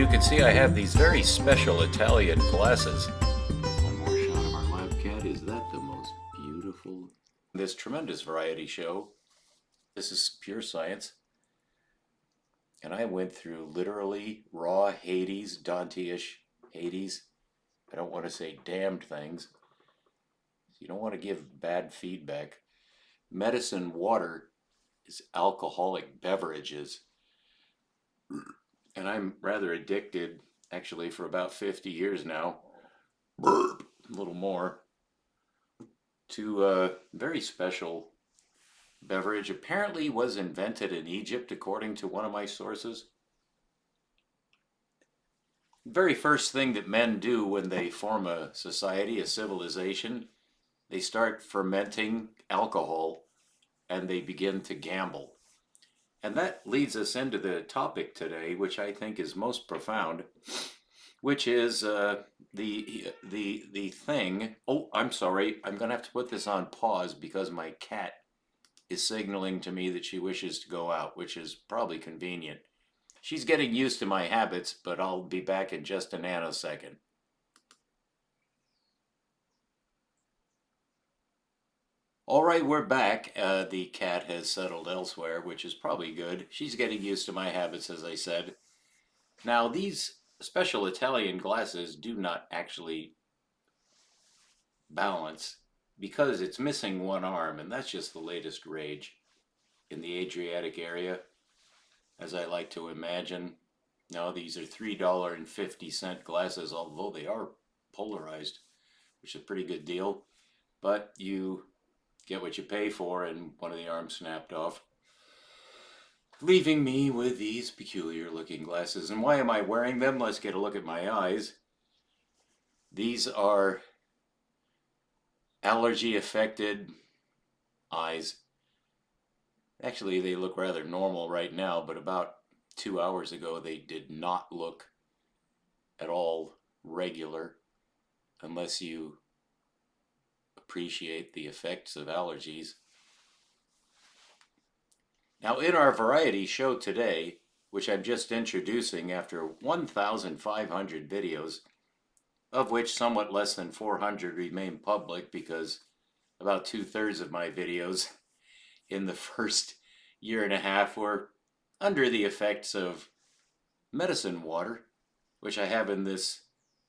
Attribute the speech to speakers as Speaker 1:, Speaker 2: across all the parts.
Speaker 1: you can see I have these very special Italian glasses. One more shot of our lab cat. Is that the most beautiful? This tremendous variety show. This is pure science. And I went through literally raw Hades, Dante-ish Hades. I don't want to say damned things. You don't want to give bad feedback. Medicine water is alcoholic beverages. And I'm rather addicted, actually, for about 50 years now, a little more, to a very special beverage. Apparently was invented in Egypt, according to one of my sources. The very first thing that men do when they form a society, a civilization, they start fermenting alcohol and they begin to gamble. And that leads us into the topic today, which I think is most profound, which is the thing. Oh, I'm sorry. I'm going to have to put this on pause because my cat is signaling to me that she wishes to go out, which is probably convenient. She's getting used to my habits, but I'll be back in just a nanosecond. All right, we're back. The cat has settled elsewhere, which is probably good. She's getting used to my habits, as I said. Now, these special Italian glasses do not actually balance because it's missing one arm, and that's just the latest rage in the Adriatic area, as I like to imagine. Now, these are $3.50 glasses, although they are polarized, which is a pretty good deal. But you get what you pay for, and one of the arms snapped off, leaving me with these peculiar looking glasses. And why am I wearing them? Let's get a look at my eyes. These are allergy affected eyes. Actually, they look rather normal right now, but about 2 hours ago they did not look at all regular, unless you appreciate the effects of allergies. Now, in our variety show today, which I'm just introducing after 1,500 videos, of which somewhat less than 400 remain public because about 2/3 of my videos in the first year and a half were under the effects of medicine water, which I have in this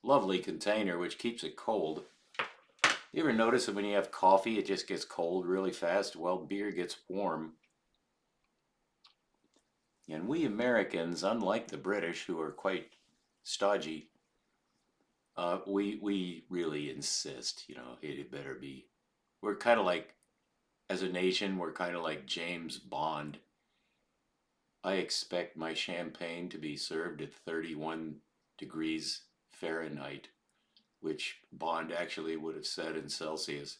Speaker 1: lovely container which keeps it cold. You ever notice that when you have coffee, it just gets cold really fast? Well, beer gets warm. And we Americans, unlike the British, who are quite stodgy, we really insist, it better be. We're kind of like, as a nation, we're kind of like James Bond. I expect my champagne to be served at 31 degrees Fahrenheit, which Bond actually would have said in Celsius.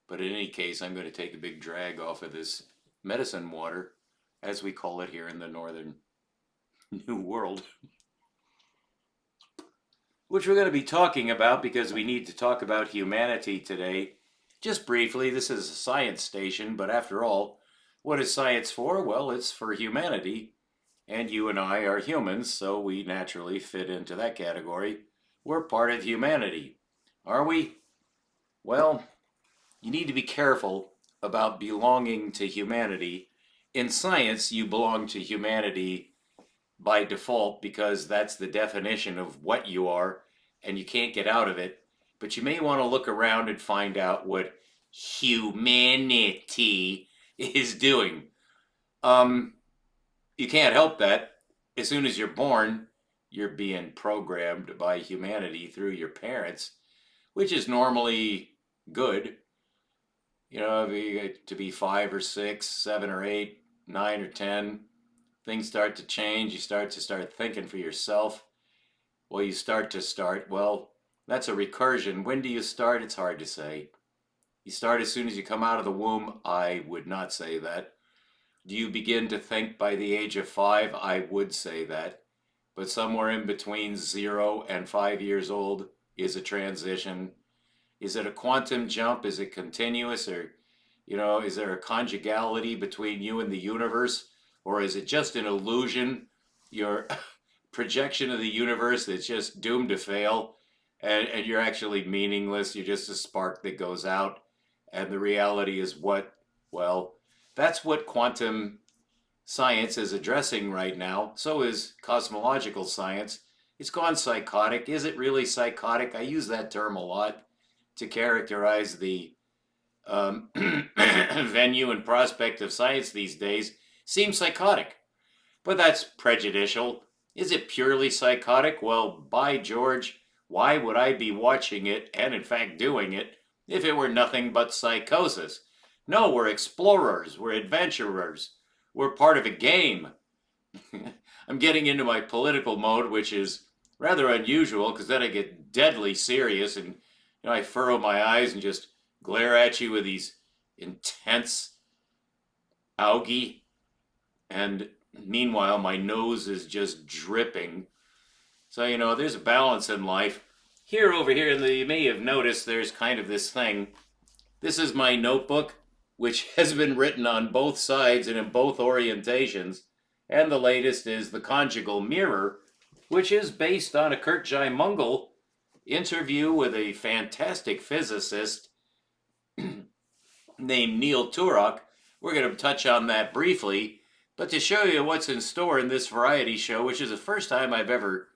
Speaker 1: But in any case, I'm going to take a big drag off of this medicine water, as we call it here in the northern New World, which we're going to be talking about because we need to talk about humanity today. Just briefly, this is a science station, but after all, what is science for? Well, it's for humanity, and you and I are humans, so we naturally fit into that category. We're part of humanity, are we? Well, you need to be careful about belonging to humanity. In science, you belong to humanity by default because that's the definition of what you are, and you can't get out of it. But you may want to look around and find out what humanity is doing. You can't help that. As soon as you're born, you're being programmed by humanity through your parents, which is normally good. If you get to be 5 or 6, 7 or 8, 9 or 10, things start to change. You start thinking for yourself. Well, that's a recursion. When do you start? It's hard to say. You start as soon as you come out of the womb. I would not say that. Do you begin to think by the age of 5? I would say that. But somewhere in between 0 and 5 years old is a transition. Is it a quantum jump? Is it continuous? Or, is there a conjugality between you and the universe? Or is it just an illusion? You're projection of the universe that's just doomed to fail, and you're actually meaningless. You're just a spark that goes out. And the reality is what? Well, that's what quantum science is addressing right now. So is cosmological science. It's gone psychotic. Is it really psychotic? I use that term a lot to characterize the venue and prospect of science these days. Seems psychotic, but that's prejudicial. Is it purely psychotic? Well, by George, why would I be watching it and, in fact, doing it if it were nothing but psychosis? No, we're explorers, we're adventurers, we're part of a game. I'm getting into my political mode, which is rather unusual because then I get deadly serious and I furrow my eyes and just glare at you with these intense algae. And meanwhile, my nose is just dripping. So, there's a balance in life. Over here, you may have noticed there's kind of this thing. This is my notebook, which has been written on both sides and in both orientations. And the latest is The Conjugal Mirror, which is based on a Kurt Mungle interview with a fantastic physicist named Neil Turok. We're going to touch on that briefly, but to show you what's in store in this variety show, which is the first time I've ever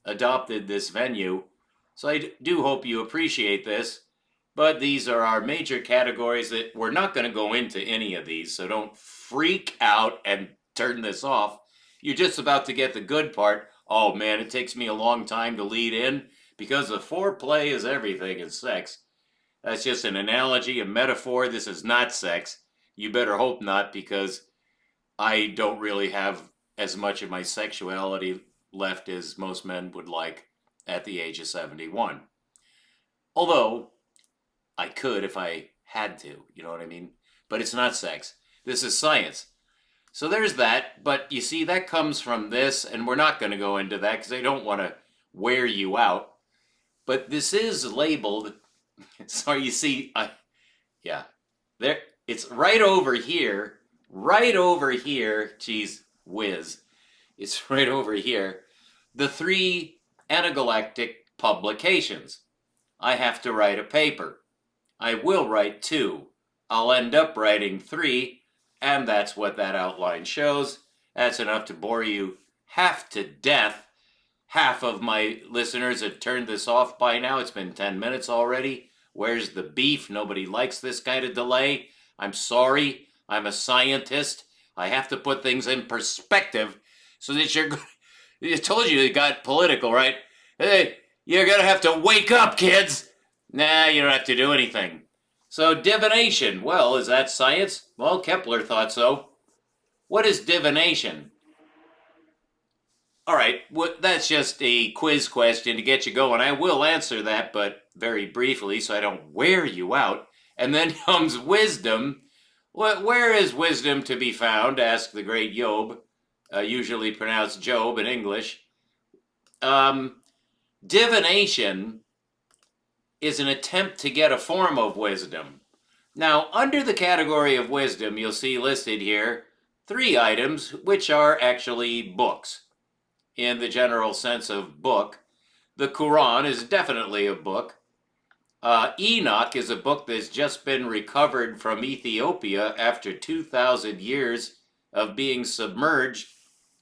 Speaker 1: adopted this venue, so I do hope you appreciate this. But these are our major categories that we're not going to go into any of these, so don't freak out and turn this off. You're just about to get the good part. Oh man, it takes me a long time to lead in because the foreplay is everything in sex. That's just an analogy, a metaphor. This is not sex. You better hope not, because I don't really have as much of my sexuality left as most men would like at the age of 71. Although I could if I had to, you know what I mean? But it's not sex. This is science. So there's that, but you see, that comes from this, and we're not going to go into that because I don't want to wear you out. But this is labeled, so you see, yeah, there, it's right over here, geez whiz, it's right over here, the 3 anagalactic publications. I have to write a paper. I will write 2. I'll end up writing 3, and that's what that outline shows. That's enough to bore you half to death. Half of my listeners have turned this off by now. It's been 10 minutes already. Where's the beef? Nobody likes this kind of delay. I'm sorry. I'm a scientist. I have to put things in perspective so that I told you it got political, right? Hey, you're going to have to wake up, kids. Nah, you don't have to do anything. So divination, well, is that science? Well, Kepler thought so. What is divination? All right, that's just a quiz question to get you going. I will answer that, but very briefly so I don't wear you out. And then comes wisdom. Where is wisdom to be found? Asked the great Job, usually pronounced Job in English. Divination is an attempt to get a form of wisdom. Now, under the category of wisdom, you'll see listed here 3 items, which are actually books. In the general sense of book, the Quran is definitely a book. Enoch is a book that's just been recovered from Ethiopia after 2,000 years of being submerged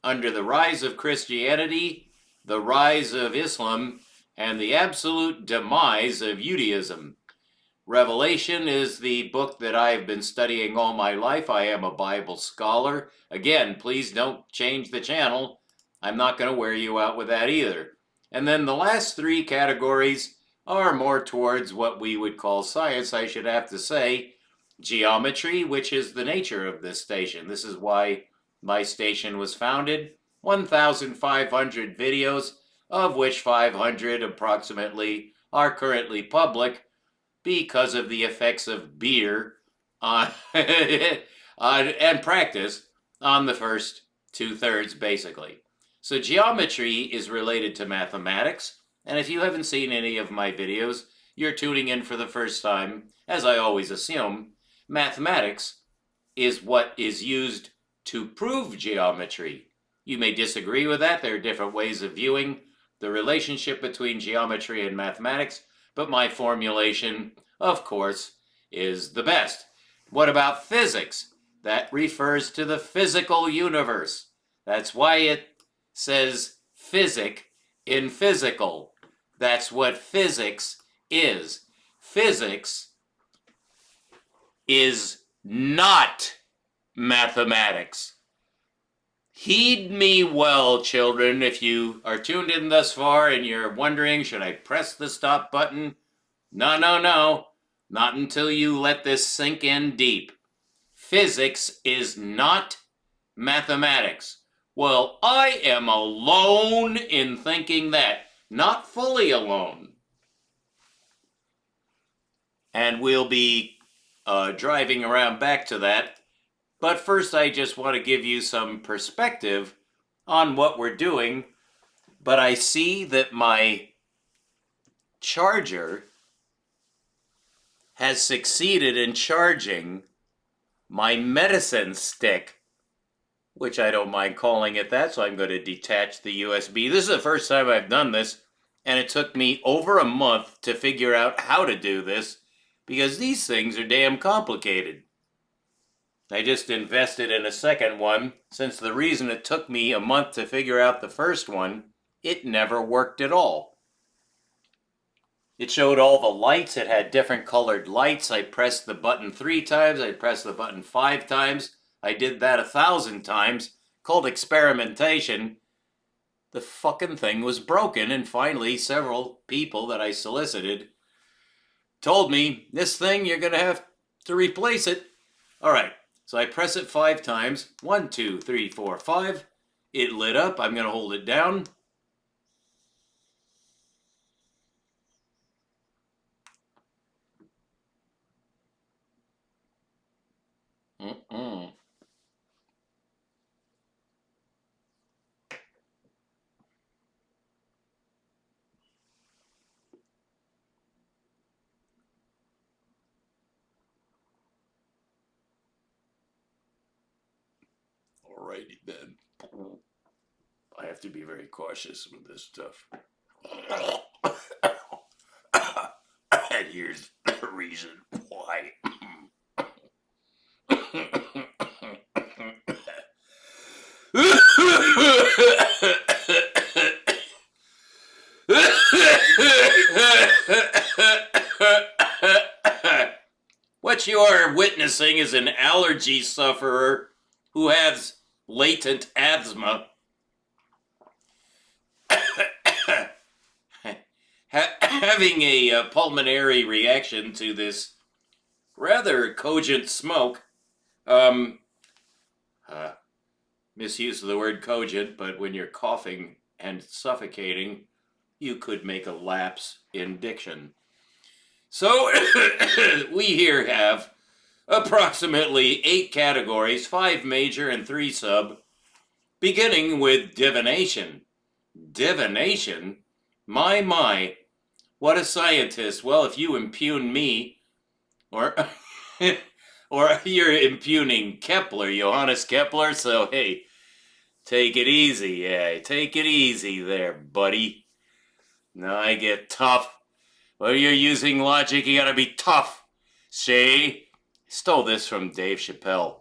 Speaker 1: under the rise of Christianity, the rise of Islam, and the absolute demise of Judaism. Revelation is the book that I have been studying all my life. I am a Bible scholar. Again, please don't change the channel. I'm not going to wear you out with that either. And then the last 3 categories are more towards what we would call science, I should have to say. Geometry, which is the nature of this station. This is why my station was founded. 1,500 videos, of which 500 approximately are currently public because of the effects of beer on and practice on the first 2/3 basically. So geometry is related to mathematics, and if you haven't seen any of my videos, you're tuning in for the first time, as I always assume. Mathematics is what is used to prove geometry. You may disagree with that. There are different ways of viewing the relationship between geometry and mathematics, but my formulation, of course, is the best. What about physics? That refers to the physical universe. That's why it says physic in physical. That's what physics is. Physics is not mathematics. Heed me well, children, if you are tuned in thus far and you're wondering, should I press the stop button? No, no, no. Not until you let this sink in deep. Physics is not mathematics. Well, I am alone in thinking that. Not fully alone. And we'll be driving around back to that. But first, I just want to give you some perspective on what we're doing. But I see that my charger has succeeded in charging my medicine stick, which I don't mind calling it that, so I'm going to detach the USB. This is the first time I've done this, and it took me over a month to figure out how to do this, because these things are damn complicated. I just invested in a second one, since the reason it took me a month to figure out the first one, it never worked at all. It showed all the lights. It had different colored lights. I pressed the button 3 times. I pressed the button 5 times. I did that 1,000 times. Called experimentation. The fucking thing was broken, and finally several people that I solicited told me, this thing, you're going to have to replace it. All right. So I press it 5 times. 1, 2, 3, 4, 5. It lit up. I'm going to hold it down. Alrighty then. I have to be very cautious with this stuff. And here's the reason why. What you are witnessing is an allergy sufferer who has latent asthma. Having a pulmonary reaction to this rather cogent smoke. Misuse of the word cogent, but when you're coughing and suffocating, you could make a lapse in diction. So we here have approximately 8 categories, 5 major and 3 sub, beginning with divination. Divination? My, what a scientist. Well, if you impugn me, or or you're impugning Kepler, Johannes Kepler, so hey, take it easy, yeah, take it easy there, buddy. Now I get tough. Well, you're using logic, you gotta be tough. See? Stole this from Dave Chappelle,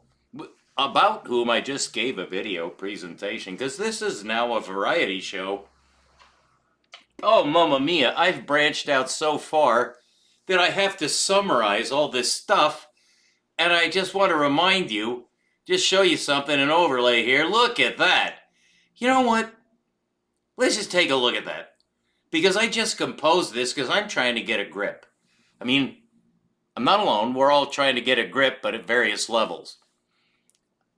Speaker 1: about whom I just gave a video presentation, because this is now a variety show. Oh, mamma mia, I've branched out so far that I have to summarize all this stuff, and I just want to remind you, just show you something, an overlay here. Look at that. You know what? Let's just take a look at that. Because I just composed this because I'm trying to get a grip. I mean, I'm not alone. We're all trying to get a grip, but at various levels.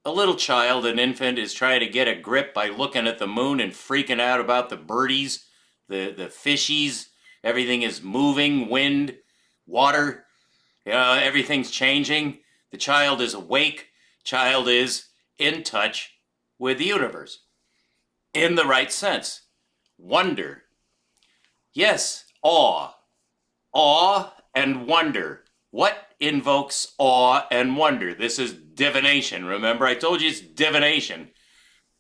Speaker 1: A little child, an infant, is trying to get a grip by looking at the moon and freaking out about the birdies, the fishies. Everything is moving, wind, water. Everything's changing. The child is awake. Child is in touch with the universe. In the right sense. Wonder. Yes, awe. Awe and wonder. What invokes awe and wonder? This is divination. Remember, I told you it's divination.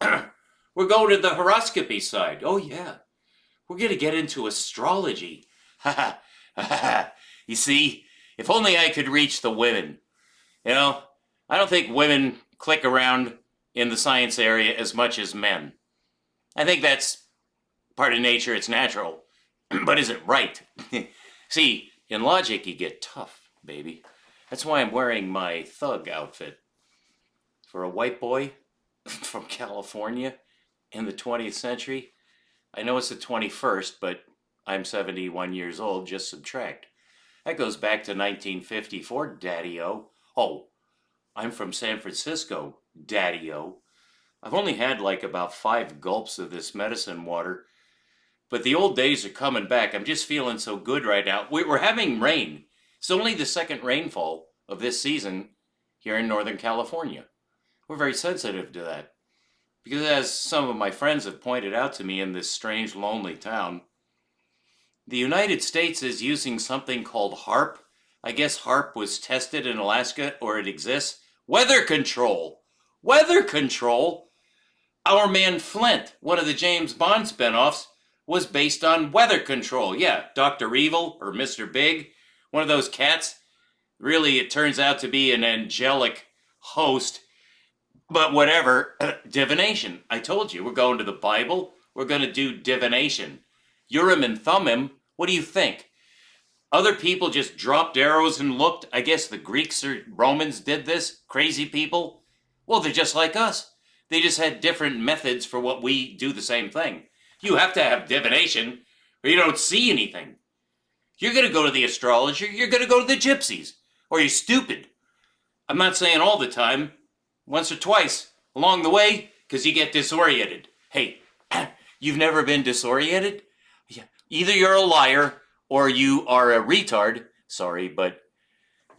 Speaker 1: We're We're going to the horoscopy side. Oh, yeah. We're going to get into astrology. Ha ha. Ha. You see, if only I could reach the women. You know, I don't think women click around in the science area as much as men. I think that's part of nature, it's natural. But is it right? See, in logic, you get tough, baby. That's why I'm wearing my thug outfit. For a white boy from California in the 20th century, I know it's the 21st, but I'm 71 years old, just subtract. That goes back to 1954, Daddy-O. Oh, I'm from San Francisco, Daddy-O. I've only had like about 5 gulps of this medicine water, but the old days are coming back. I'm just feeling so good right now. We're having rain. It's only the second rainfall of this season here in Northern California. We're very sensitive to that. Because as some of my friends have pointed out to me in this strange, lonely town, the United States is using something called HARP. I guess HARP was tested in Alaska, or it exists. Weather control. Weather control. Our man Flint, one of the James Bond spinoffs, was based on weather control. Yeah, Dr. Evil or Mr. Big, one of those cats. Really, it turns out to be an angelic host. But whatever, divination. I told you, we're going to the Bible. We're going to do divination. Urim and Thummim, what do you think? Other people just dropped arrows and looked. I guess the Greeks or Romans did this. Crazy people. Well, they're just like us. They just had different methods for what we do the same thing. You have to have divination or you don't see anything. You're going to go to the astrologer. You're going to go to the gypsies. Or you're stupid. I'm not saying all the time. Once or twice along the way, because you get disoriented. Hey, you've never been disoriented? Yeah. Either you're a liar or you are a retard. Sorry, but,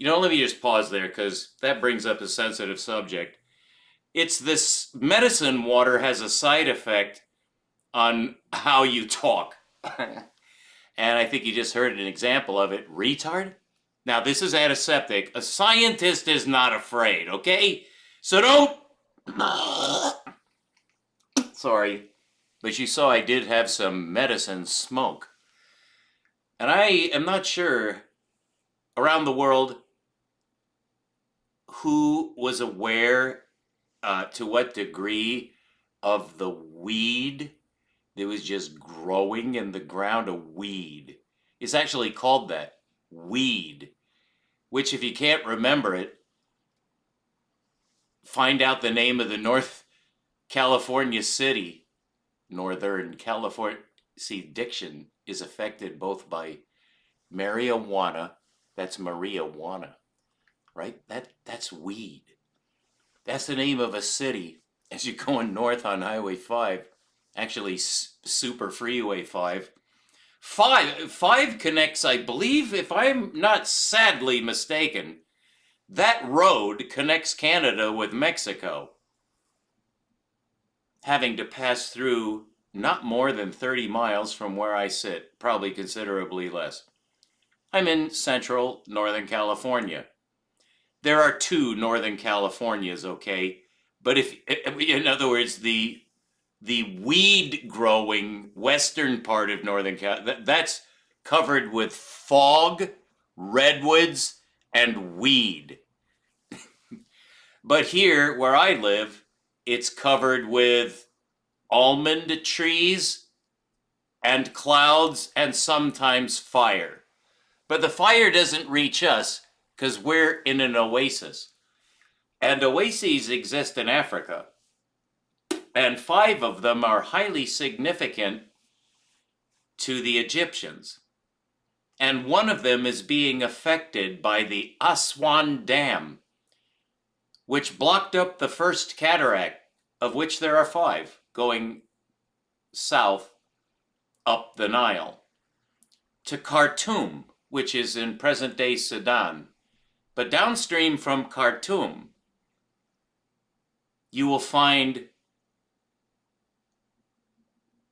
Speaker 1: let me just pause there because that brings up a sensitive subject. It's this medicine water has a side effect on how you talk. And I think you just heard an example of it. Retard? Now, this is antiseptic. A scientist is not afraid, okay? So don't... Sorry. But you saw I did have some medicine smoke. And I am not sure around the world who was aware to what degree of the weed that was just growing in the ground. A weed. It's actually called that. Weed. Which, if you can't remember it, find out the name of the North California city. Northern California. See, diction is affected both by marijuana. That's marijuana, right? That's weed. That's the name of a city as you're going north on Highway 5. Actually, Super Freeway 5. 5 connects, I believe, if I'm not sadly mistaken, that road connects Canada with Mexico, having to pass through not more than 30 miles from where I sit, probably considerably less. I'm in central Northern California. There are 2 Northern Californias, okay? But in other words, the weed growing western part of Northern California, that's covered with fog, redwoods, and weed. But here, where I live, it's covered with almond trees and clouds and sometimes fire. But the fire doesn't reach us because we're in an oasis. And oases exist in Africa. And 5 of them are highly significant to the Egyptians. And one of them is being affected by the Aswan Dam, which blocked up the first cataract, of which there are 5, going south up the Nile, to Khartoum, which is in present-day Sudan. But downstream from Khartoum, you will find...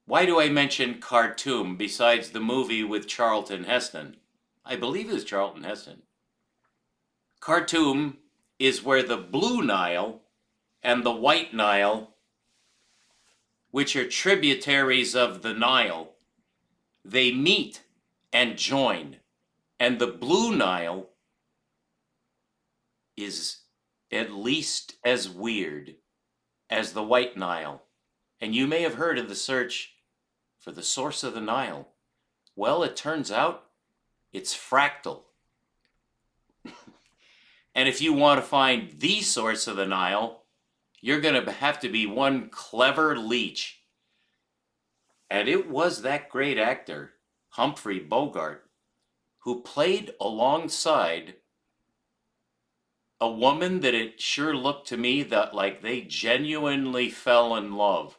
Speaker 1: Why do I mention Khartoum besides the movie with Charlton Heston? I believe it was Charlton Heston. Khartoum is where the Blue Nile and the White Nile which are tributaries of the Nile, they meet and join. And the Blue Nile is at least as weird as the White Nile. And you may have heard of the search for the source of the Nile. Well, it turns out it's fractal. And if you want to find the source of the Nile, you're going to have to be one clever leech. And it was that great actor, Humphrey Bogart, who played alongside a woman that it sure looked to me that like they genuinely fell in love.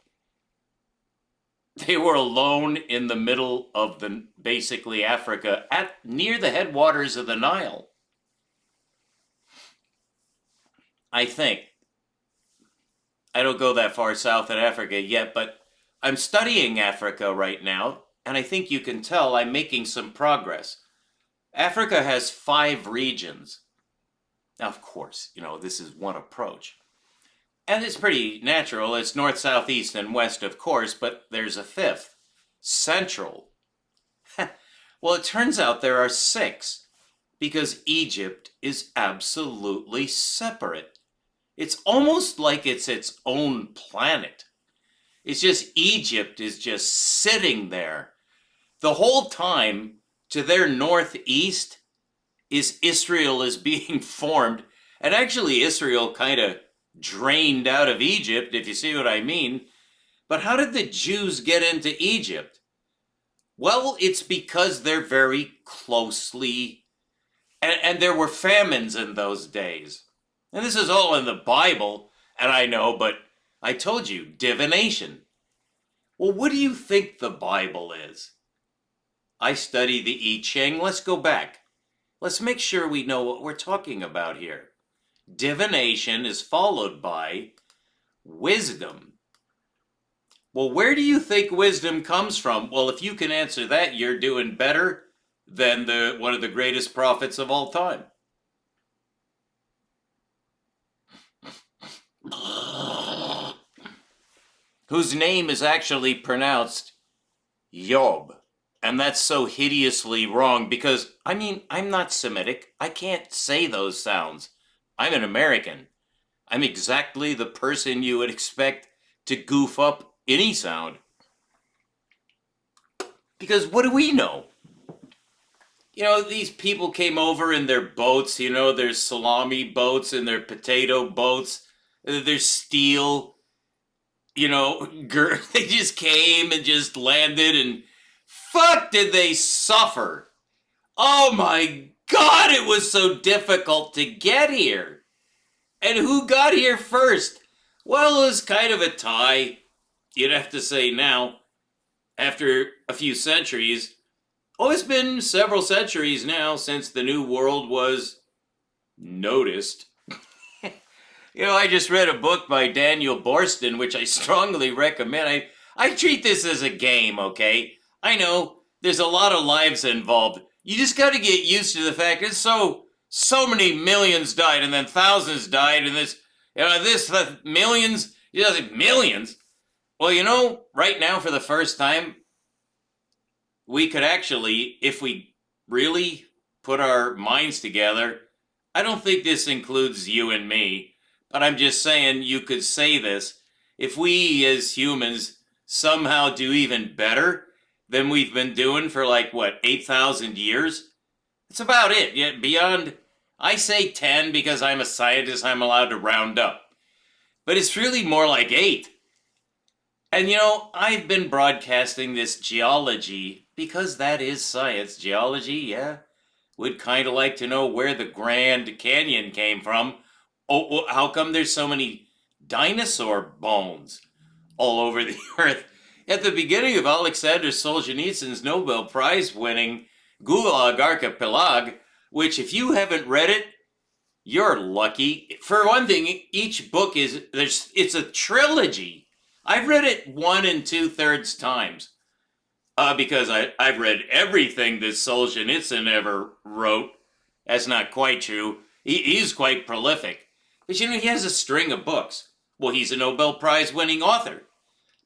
Speaker 1: They were alone in the middle of the basically Africa at near the headwaters of the Nile. I think. I don't go that far south in Africa yet, but I'm studying Africa right now, and I think you can tell I'm making some progress. Africa has 5 regions. Now, of course, this is one approach. And it's pretty natural. It's north, south, east, and west, of course, but there's a 5th, central. Well, it turns out there are 6, because Egypt is absolutely separate. It's almost like it's its own planet. It's just Egypt is just sitting there. The whole time, to their northeast, Israel is being formed. And actually, Israel kind of drained out of Egypt, if you see what I mean. But how did the Jews get into Egypt? Well, it's because they're very closely, and there were famines in those days. And this is all in the Bible, and I know, but I told you, divination. Well, what do you think the Bible is? I study the I Ching. Let's go back. Let's make sure we know what we're talking about here. Divination is followed by wisdom. Well, where do you think wisdom comes from? Well, if you can answer that, you're doing better than one of the greatest prophets of all time. Whose name is actually pronounced Job. And that's so hideously wrong because, I'm not Semitic. I can't say those sounds. I'm an American. I'm exactly the person you would expect to goof up any sound. Because what do we know? These people came over in their boats, there's salami boats and their potato boats. There's steel, they just came and just landed and fuck did they suffer. Oh my God, it was so difficult to get here. And who got here first? Well, it was kind of a tie, you'd have to say now, after a few centuries. Oh, it's been several centuries now since the New World was noticed. I just read a book by Daniel Boorstin, which I strongly recommend. I treat this as a game, okay? I know, there's a lot of lives involved. You just got to get used to the fact that so many millions died, and then thousands died, and millions, millions. Well, right now, for the first time, we could actually, if we really put our minds together, I don't think this includes you and me, but I'm just saying you could say this. If we as humans somehow do even better than we've been doing for 8,000 years, it's about it. Yet beyond, I say 10 because I'm a scientist, I'm allowed to round up. But it's really more like 8. And I've been broadcasting this geology because that is science. Geology, yeah. Would kind of like to know where the Grand Canyon came from. Oh, how come there's so many dinosaur bones all over the earth? At the beginning of Alexander Solzhenitsyn's Nobel Prize winning Gulag Archipelago, which if you haven't read it, you're lucky. For one thing, each book it's a trilogy. I've read it 1 2/3 times because I've read everything that Solzhenitsyn ever wrote. That's not quite true. He's quite prolific. But he has a string of books. Well, he's a Nobel Prize winning author.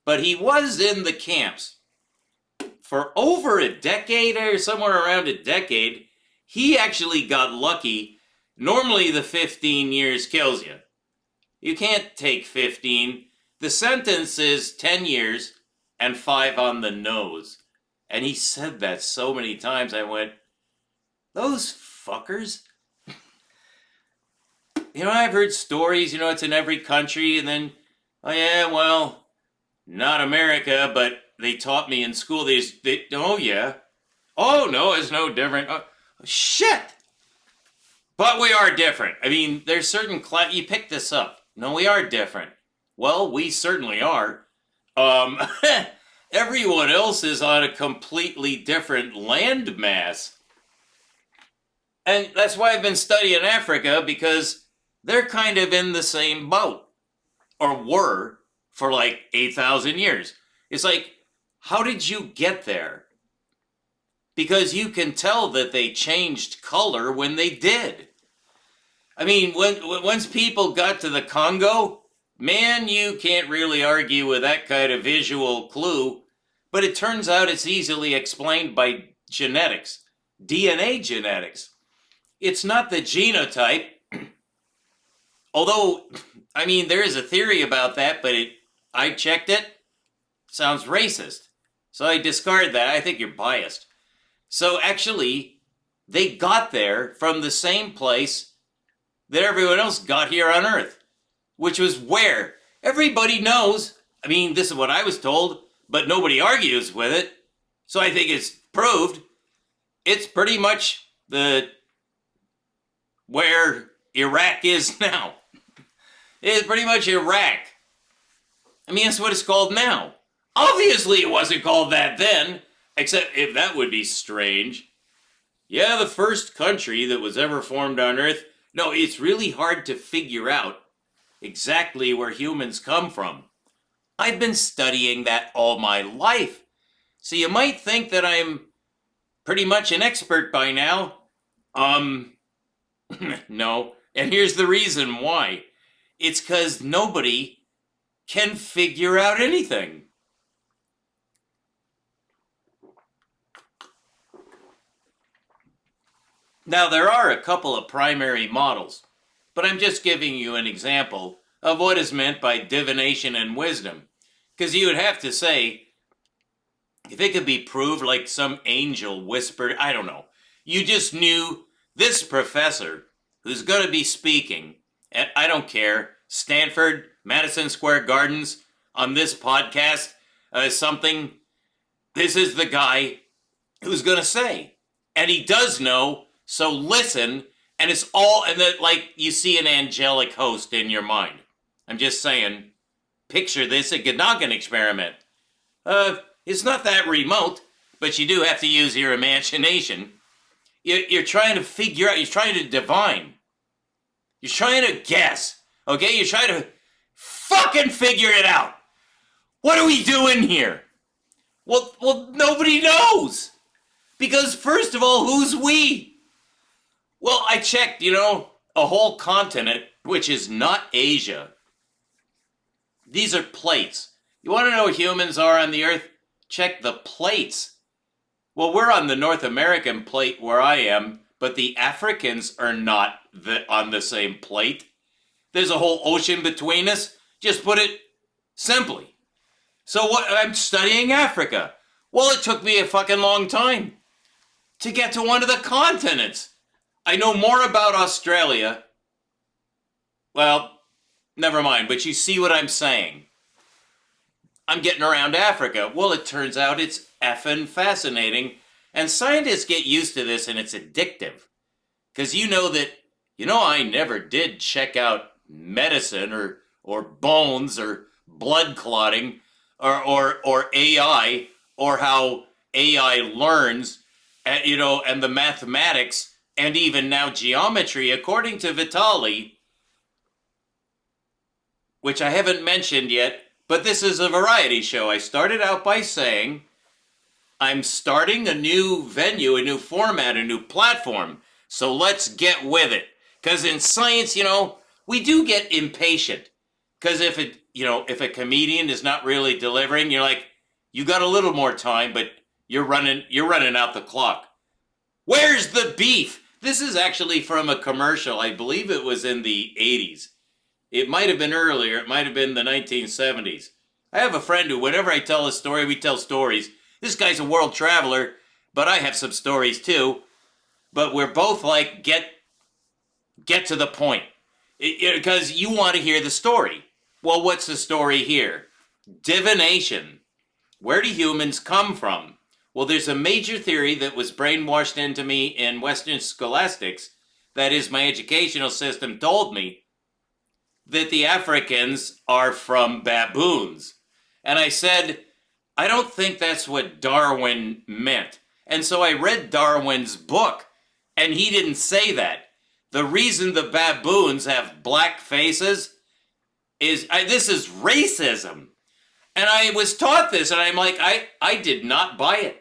Speaker 1: but he was in the camps for over a decade or somewhere around a decade. He actually got lucky. Normally the 15 years kills you. You can't take 15. The sentence is 10 years and 5 on the nose. And he said that so many times, I went, those fuckers. I've heard stories, it's in every country, and then, oh yeah, well, not America, but they taught me in school, oh yeah. Oh no, it's no different. Oh, shit! But we are different. I mean, there's certain you picked this up. No, we are different. Well, we certainly are. Everyone else is on a completely different land mass. And that's why I've been studying Africa, because they're kind of in the same boat. Or were for like 8,000 years. It's like, how did you get there? Because you can tell that they changed color when they did. I mean, once people got to the Congo, man, you can't really argue with that kind of visual clue. But it turns out it's easily explained by genetics, DNA genetics. It's not the genotype. Although, I mean, there is a theory about that, but I checked it. Sounds racist. So I discard that. I think you're biased. So actually, they got there from the same place that everyone else got here on Earth, which was where? Everybody knows. I mean, this is what I was told, but nobody argues with it. So I think it's proved. It's pretty much where Iraq is now. It's pretty much Iraq. I mean, that's what it's called now. Obviously, it wasn't called that then, except if that would be strange. Yeah, the first country that was ever formed on Earth. No, it's really hard to figure out exactly where humans come from. I've been studying that all my life. So you might think that I'm pretty much an expert by now. No. And here's the reason why. It's because nobody can figure out anything. Now, there are a couple of primary models, but I'm just giving you an example of what is meant by divination and wisdom. Because you would have to say, if it could be proved like some angel whispered, I don't know, you just knew this professor who's going to be speaking at, I don't care, Stanford, Madison Square Gardens, on this podcast, something, this is the guy who's going to say. And he does know, so listen, and it's all, and then like you see an angelic host in your mind. I'm just saying, picture this, a Gnoggin experiment. It's not that remote, but you do have to use your imagination. You're trying to figure out, you're trying to divine. You're trying to guess, okay? You're trying to fucking figure it out. What are we doing here? Well, nobody knows. Because first of all, who's we? Well, I checked, a whole continent, which is not Asia. These are plates. You want to know what humans are on the Earth? Check the plates. Well, we're on the North American plate where I am, but the Africans are not on the same plate. There's a whole ocean between us. Just put it simply. So what? I'm studying Africa. Well, it took me a fucking long time to get to one of the continents. I know more about Australia. Well, never mind, but you see what I'm saying. I'm getting around Africa. Well, it turns out it's effing fascinating. And scientists get used to this, and it's addictive. Because I never did check out medicine or bones or blood clotting or AI or how AI learns, and the mathematics and even now geometry, according to Vitali, which I haven't mentioned yet, but this is a variety show. I started out by saying I'm starting a new venue, a new format, a new platform. So let's get with it. Because in science, we do get impatient. Because if if a comedian is not really delivering, you're like, you got a little more time, but you're running out the clock. Where's the beef? This is actually from a commercial. I believe it was in the 80s. It might have been earlier. It might have been the 1970s. I have a friend who, whenever I tell a story, we tell stories. This guy's a world traveler, but I have some stories too. But we're both like, get to the point. Because you want to hear the story. Well, what's the story here? Divination. Where do humans come from? Well, there's a major theory that was brainwashed into me in Western scholastics. That is, my educational system told me that the Africans are from baboons. And I said, I don't think that's what Darwin meant. And so I read Darwin's book, and he didn't say that. The reason the baboons have black faces is, this is racism. And I was taught this, and I'm like, I did not buy it.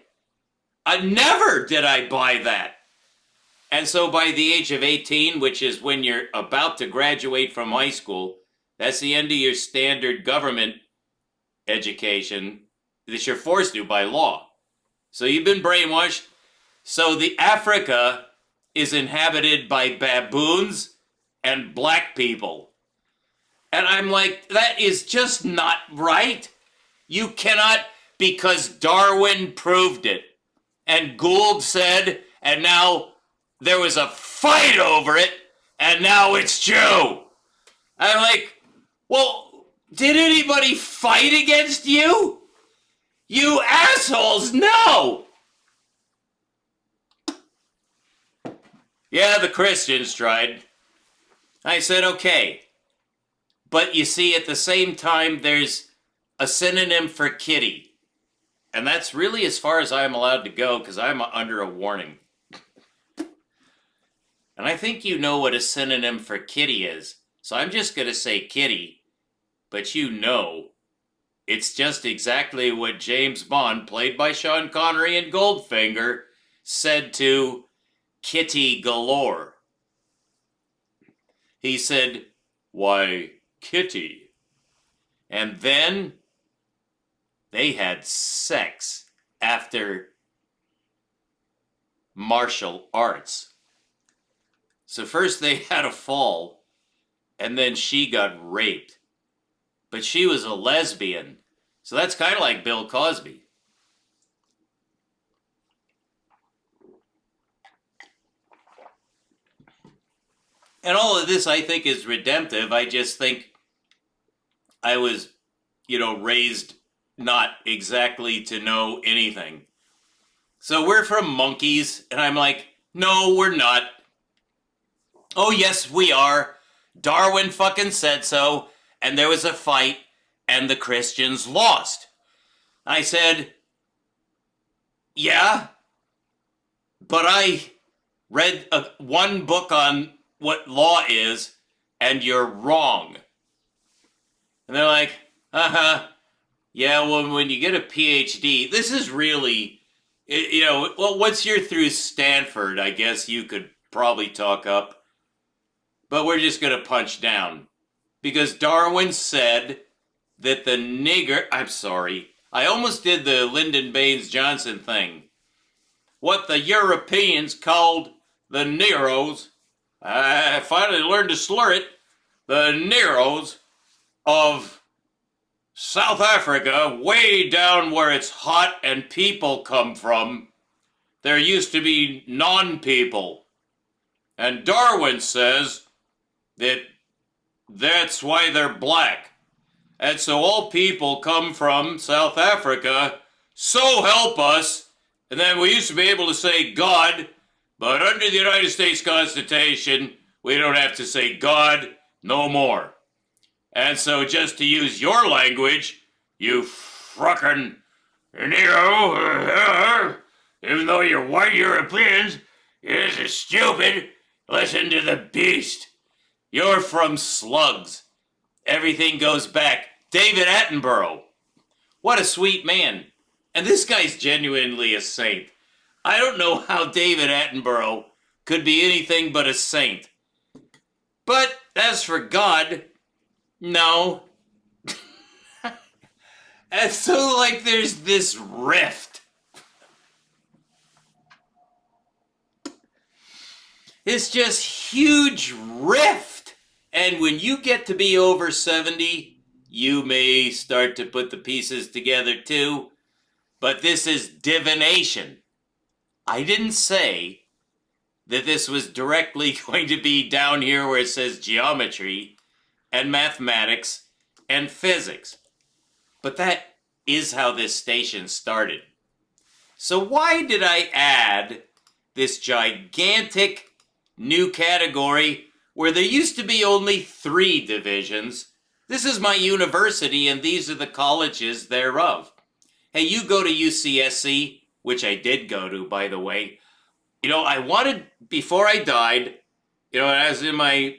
Speaker 1: Never did I buy that. And so by the age of 18, which is when you're about to graduate from high school, that's the end of your standard government education that you're forced to by law. So you've been brainwashed. So the Africa is inhabited by baboons and black people. And I'm like, that is just not right. You cannot, because Darwin proved it. And Gould said, and now there was a fight over it, and now it's true. I'm like, well, did anybody fight against you? You assholes, no! Yeah, the Christians tried. I said, okay. But you see, at the same time, there's a synonym for kitty. And that's really as far as I'm allowed to go, because I'm under a warning. And I think you know what a synonym for kitty is. So I'm just going to say kitty. But it's just exactly what James Bond, played by Sean Connery in Goldfinger, said to Kitty Galore. He said, "Why, Kitty." And then they had sex after martial arts. So first they had a fall, and then she got raped. But she was a lesbian. So that's kind of like Bill Cosby. And all of this, I think, is redemptive. I just think I was, raised not exactly to know anything. So we're from monkeys, and I'm like, no, we're not. Oh, yes, we are. Darwin fucking said so, and there was a fight, and the Christians lost. I said, yeah, but I read one book on what law is, and you're wrong. And they're like, yeah, well, when you get a PhD, this is really, well, once you're through Stanford, I guess you could probably talk up. But we're just going to punch down. Because Darwin said that the nigger, I'm sorry, I almost did the Lyndon Baines Johnson thing. What the Europeans called the Neros, I finally learned to slur it, the Neros of South Africa, way down where it's hot and people come from, there used to be non-people. And Darwin says that that's why they're black. And so all people come from South Africa, so help us. And then we used to be able to say God, but under the United States Constitution, we don't have to say God no more. And so just to use your language, you frickin' Nero, even though you're white Europeans, you're just stupid, listen to the beast. You're from slugs. Everything goes back. David Attenborough. What a sweet man. And this guy's genuinely a saint. I don't know how David Attenborough could be anything but a saint. But as for God, no. And so, like, there's this rift. It's just huge rift. And when you get to be over 70, you may start to put the pieces together too. But this is divination. I didn't say that this was directly going to be down here where it says geometry and mathematics and physics. But that is how this station started. So why did I add this gigantic new category where there used to be only 3 divisions? This is my university and these are the colleges thereof. Hey, you go to UCSC, which I did go to, by the way. You know, I wanted, before I died, you know, I was in my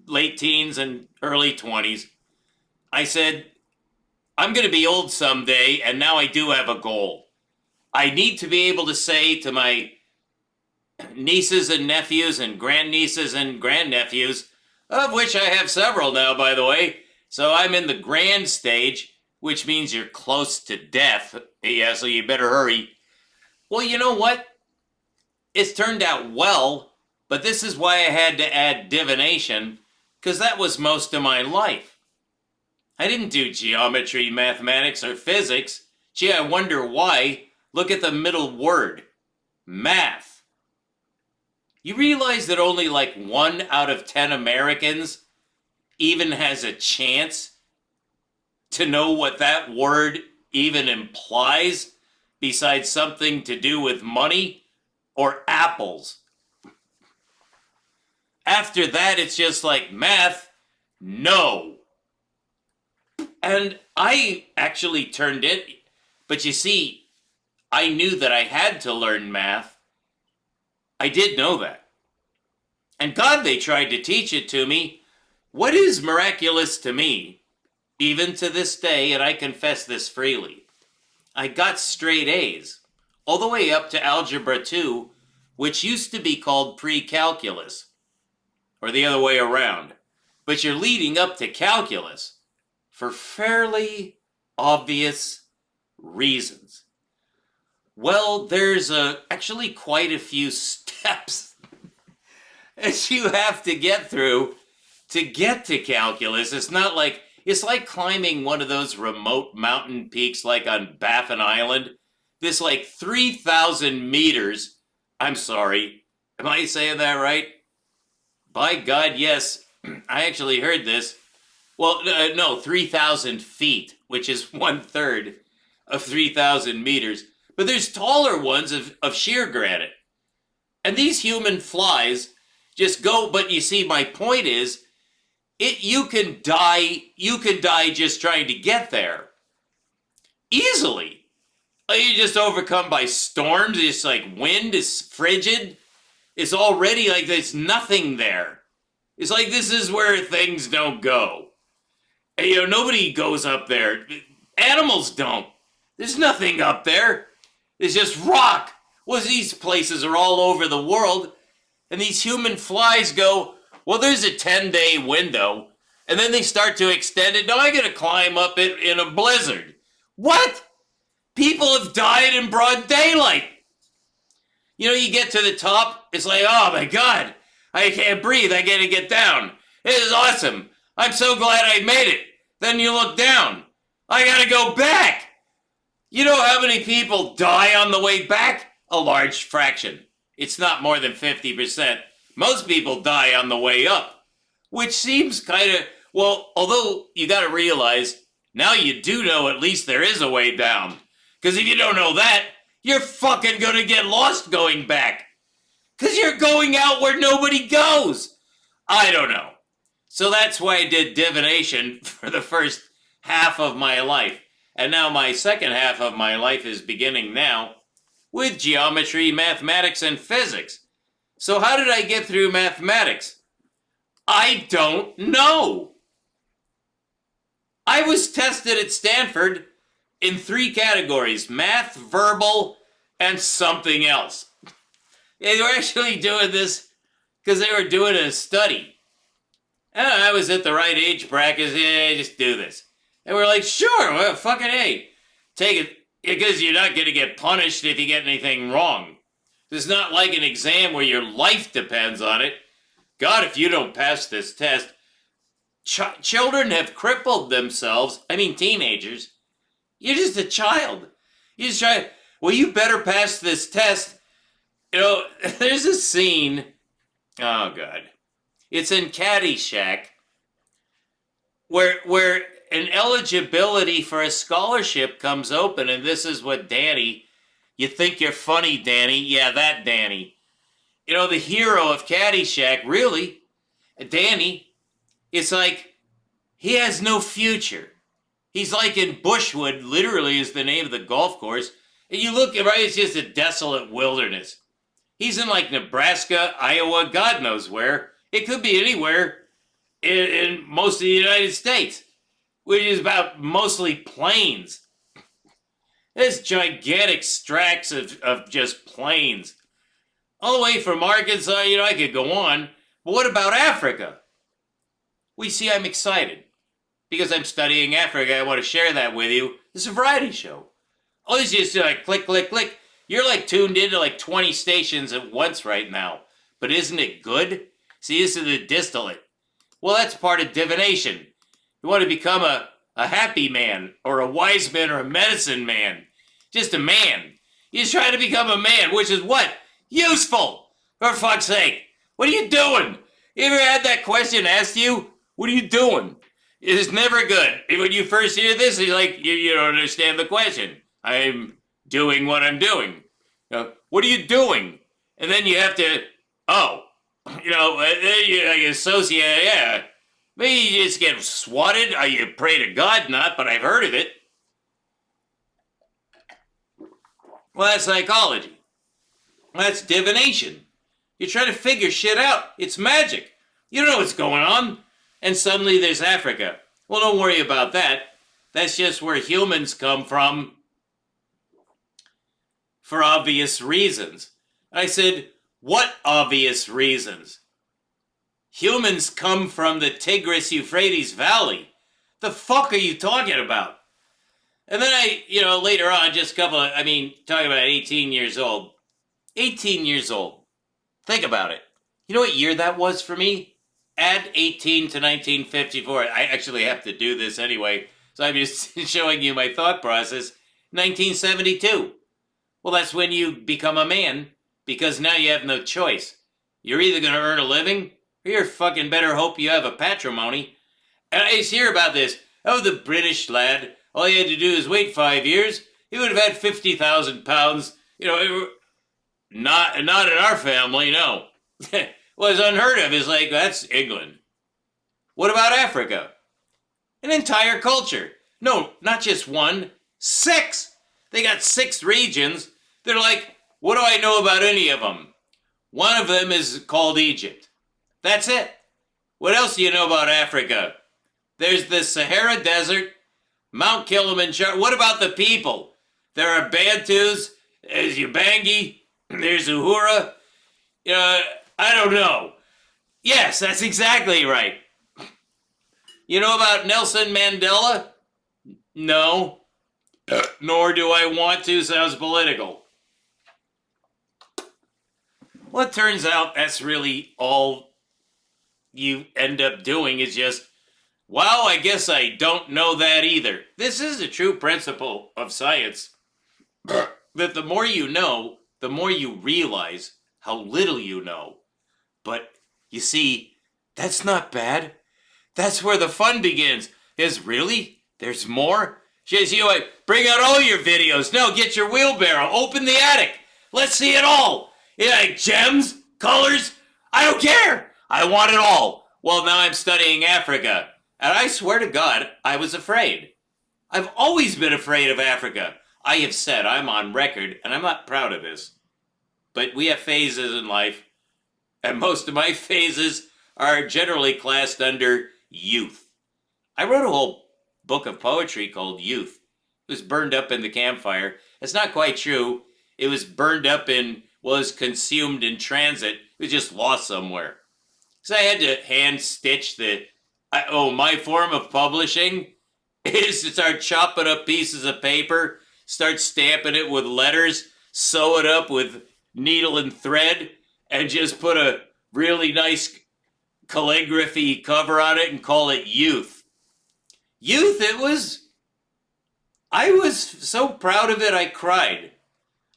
Speaker 1: late teens and early 20s, I said, I'm going to be old someday, and now I do have a goal. I need to be able to say to my nieces and nephews and grandnieces and grandnephews, of which I have several now, by the way, so I'm in the grand stage, which means you're close to death. Yeah, so you better hurry. Well, you know what? It's turned out well, but this is why I had to add divination, because that was most of my life. I didn't do geometry, mathematics, or physics. Gee, I wonder why. Look at the middle word, math. You realize that only like 1 out of 10 Americans even has a chance to know what that word even implies, besides something to do with money or apples. After that, it's just like math, no. And I actually turned it, but you see, I knew that I had to learn math. I did know that. And God, they tried to teach it to me. What is miraculous to me, even to this day, and I confess this freely, I got straight A's, all the way up to Algebra 2, which used to be called pre-calculus, or the other way around. But you're leading up to calculus for fairly obvious reasons. Well, there's actually quite a few steps that you have to get through to get to calculus. It's not like, it's like climbing one of those remote mountain peaks like on Baffin Island. This like 3,000 meters. I'm sorry, am I saying that right? By God, yes. I actually heard this. Well, no, 3,000 feet, which is 1/3 of 3,000 meters. But there's taller ones of sheer granite. And these human flies just go, but you see, my point is, you can die just trying to get there. Easily. You're just overcome by storms, it's like wind is frigid. It's already like there's nothing there. It's like this is where things don't go. And, you know, nobody goes up there. Animals don't. There's nothing up there. It's just rock. Well, these places are all over the world. And these human flies go, well, there's a 10-day window. And then they start to extend it. No, I gotta climb up it in a blizzard. What? People have died in broad daylight. You know, you get to the top, it's like, oh my God, I can't breathe, I gotta get down. This is awesome. I'm so glad I made it. Then you look down. I gotta go back. You know how many people die on the way back? A large fraction. It's not more than 50%. Most people die on the way up, which seems kind of, well, although you gotta realize, now you do know at least there is a way down. Because if you don't know that, you're fucking gonna get lost going back. Because you're going out where nobody goes. I don't know. So that's why I did divination for the first half of my life. And now my second half of my life is beginning now with geometry, mathematics, and physics. So how did I get through mathematics? I don't know. I was tested at Stanford in 3 categories: math, verbal, and something else. They were actually doing this because they were doing a study. And I was at the right age bracket. Yeah, just do this. And we're like, sure, well, fucking A. Take it, because you're not going to get punished if you get anything wrong. It's not like an exam where your life depends on it. God, if you don't pass this test, children have crippled themselves. I mean, teenagers. You're just a child. You just try, well, you better pass this test. You know, there's a scene. Oh, God. It's in Caddyshack where an eligibility for a scholarship comes open, and this is what Danny, you think you're funny, Danny? Yeah, that Danny. You know, the hero of Caddyshack, really, Danny, it's like he has no future. He's like in Bushwood, literally is the name of the golf course, and you look, right, it's just a desolate wilderness. He's in like Nebraska, Iowa, God knows where. It could be anywhere in most of the United States, which is about mostly plains. There's gigantic tracts of just plains. All the way from Arkansas, you know, I could go on. But what about Africa? We see I'm excited because I'm studying Africa. I want to share that with you. It's a variety show. All these just like click, click, click. You're like tuned into like 20 stations at once right now. But isn't it good? See, this is the distillate. Well, that's part of divination. You want to become a happy man or a wise man or a medicine man. Just a man. You try to become a man, which is what? Useful. For fuck's sake. What are you doing? You ever had that question asked you? What are you doing? It's never good. When you first hear this, you're like, you don't understand the question. I'm doing what I'm doing. What are you doing? And then you have to, you associate, yeah. Maybe you just get swatted. You pray to God not, but I've heard of it. Well, that's psychology. That's divination. You're trying to figure shit out. It's magic. You don't know what's going on. And suddenly there's Africa. Well, don't worry about that. That's just where humans come from for obvious reasons. I said, what obvious reasons? Humans come from the Tigris-Euphrates Valley. The fuck are you talking about? And then later on, just talking about 18 years old. 18 years old. Think about it. You know what year that was for me? Add 18 to 1954. I actually have to do this anyway, so I'm just showing you my thought process. 1972. Well, that's when you become a man, because now you have no choice. You're either going to earn a living, or you're fucking better hope you have a patrimony. And I just hear about this. Oh, the British lad. All he had to do is wait 5 years. He would have had 50,000 pounds. Not in our family, no. Well, it's unheard of. It's like, that's England. What about Africa? An entire culture. No, not just one. 6. They got 6 regions. They're like, what do I know about any of them? One of them is called Egypt. That's it. What else do you know about Africa? There's the Sahara Desert, Mount Kilimanjaro. What about the people? There are Bantus, there's Ubangi, there's Uhura. I don't know. Yes, that's exactly right. You know about Nelson Mandela? No. Nor do I want to. Sounds political. Well, it turns out that's really all you end up doing is just, wow, I guess I don't know that either. This is a true principle of science. That the more you know, the more you realize how little you know. But, you see, that's not bad. That's where the fun begins. Really? There's more? Bring out all your videos. No, get your wheelbarrow. Open the attic. Let's see it all. Gems, colors. I don't care. I want it all. Well, now I'm studying Africa. And I swear to God, I was afraid. I've always been afraid of Africa. I have said, I'm on record, and I'm not proud of this. But we have phases in life. And most of my phases are generally classed under youth. I wrote a whole book of poetry called Youth. It was burned up in the campfire. It's not quite true. It was was consumed in transit. It was just lost somewhere. So I had to hand stitch my form of publishing is to start chopping up pieces of paper, start stamping it with letters, sew it up with needle and thread, and just put a really nice calligraphy cover on it and call it Youth. Youth, it was. I was so proud of it, I cried.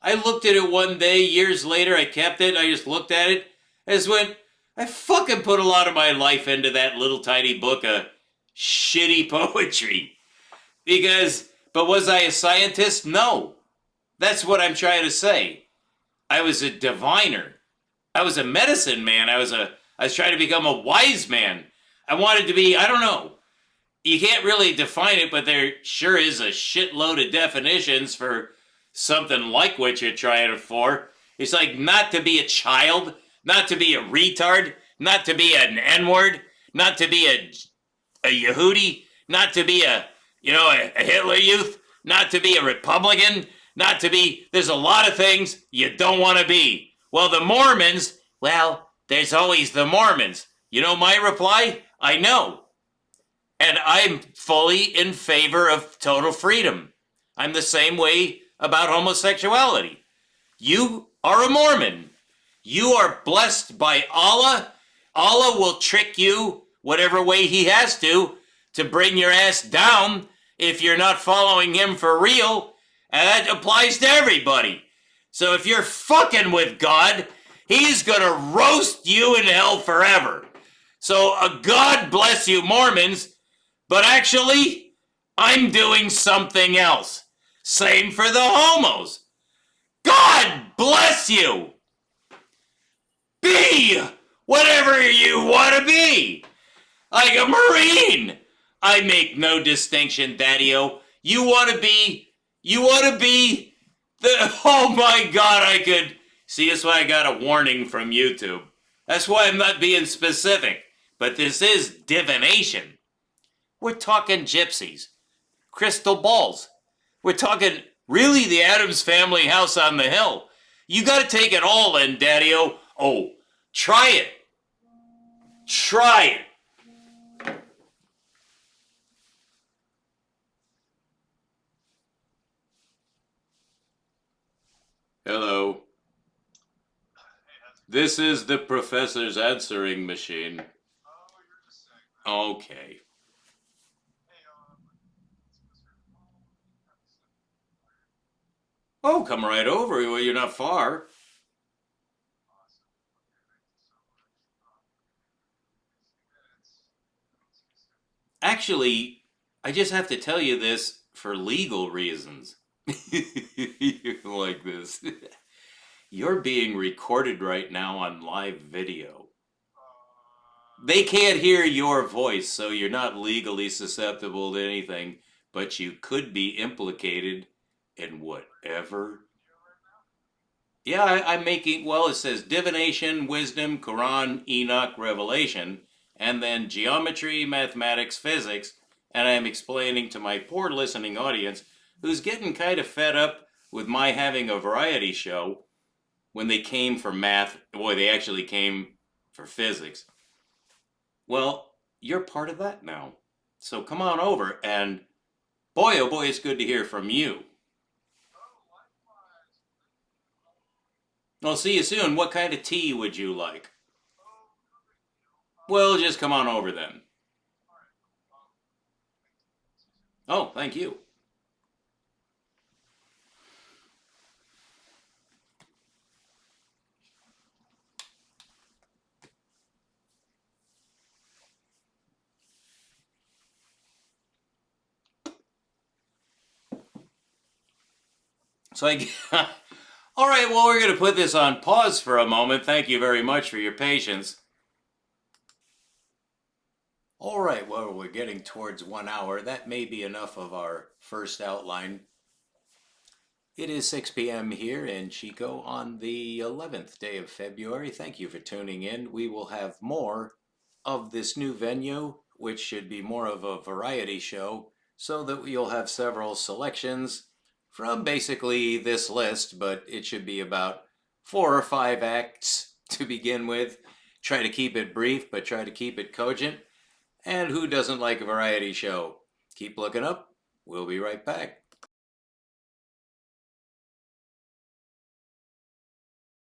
Speaker 1: I looked at it one day, years later, I kept it, I just looked at it, I just went, I fucking put a lot of my life into that little tiny book of shitty poetry. But was I a scientist? No. That's what I'm trying to say. I was a diviner. I was a medicine man. I was trying to become a wise man. I wanted to be, I don't know. You can't really define it, but there sure is a shitload of definitions for something like what you're trying it for. It's like not to be a child, not to be a retard, not to be an N-word, not to be a Yehudi, not to be a Hitler Youth, not to be a Republican, not to be, there's a lot of things you don't want to be. Well, the Mormons, well, there's always the Mormons. You know my reply? I know. And I'm fully in favor of total freedom. I'm the same way about homosexuality. You are a Mormon. You are blessed by Allah. Allah will trick you whatever way he has to bring your ass down if you're not following him for real. And that applies to everybody. So if you're fucking with God, he's gonna roast you in hell forever. So God bless you, Mormons, but actually, I'm doing something else. Same for the homos. God bless you. Be whatever you want to be. Like a Marine. I make no distinction, Daddy-O. You want to be oh my God, I could. See, that's why I got a warning from YouTube. That's why I'm not being specific. But this is divination. We're talking gypsies, crystal balls. We're talking really the Addams Family house on the hill. You got to take it all in, Daddy-O. Oh, try it. Try it. Hello. This is the professor's answering machine. Okay. Oh, come right over. Well, you're not far. Actually, I just have to tell you this for legal reasons. You're like this. You're being recorded right now on live video. They can't hear your voice, so you're not legally susceptible to anything, but you could be implicated in whatever. Yeah, I'm making, well, it says divination, wisdom, Quran, Enoch, Revelation, and then geometry, mathematics, physics, and I'm explaining to my poor listening audience who's getting kind of fed up with my having a variety show when they came for math. Boy, they actually came for physics. Well, you're part of that now. So come on over, and boy, oh boy, it's good to hear from you. I'll see you soon. What kind of tea would you like? Well, just come on over then. Oh, thank you. So I, all right, well, we're going to put this on pause for a moment. Thank you very much for your patience. All right, well, we're getting towards 1 hour. That may be enough of our first outline. It is 6 p.m. here in Chico on the 11th day of February. Thank you for tuning in. We will have more of this new venue, which should be more of a variety show, so that you'll have several selections from basically this list, but it should be about 4 or 5 acts to begin with. Try to keep it brief, but try to keep it cogent. And who doesn't like a variety show? Keep looking up. We'll be right back.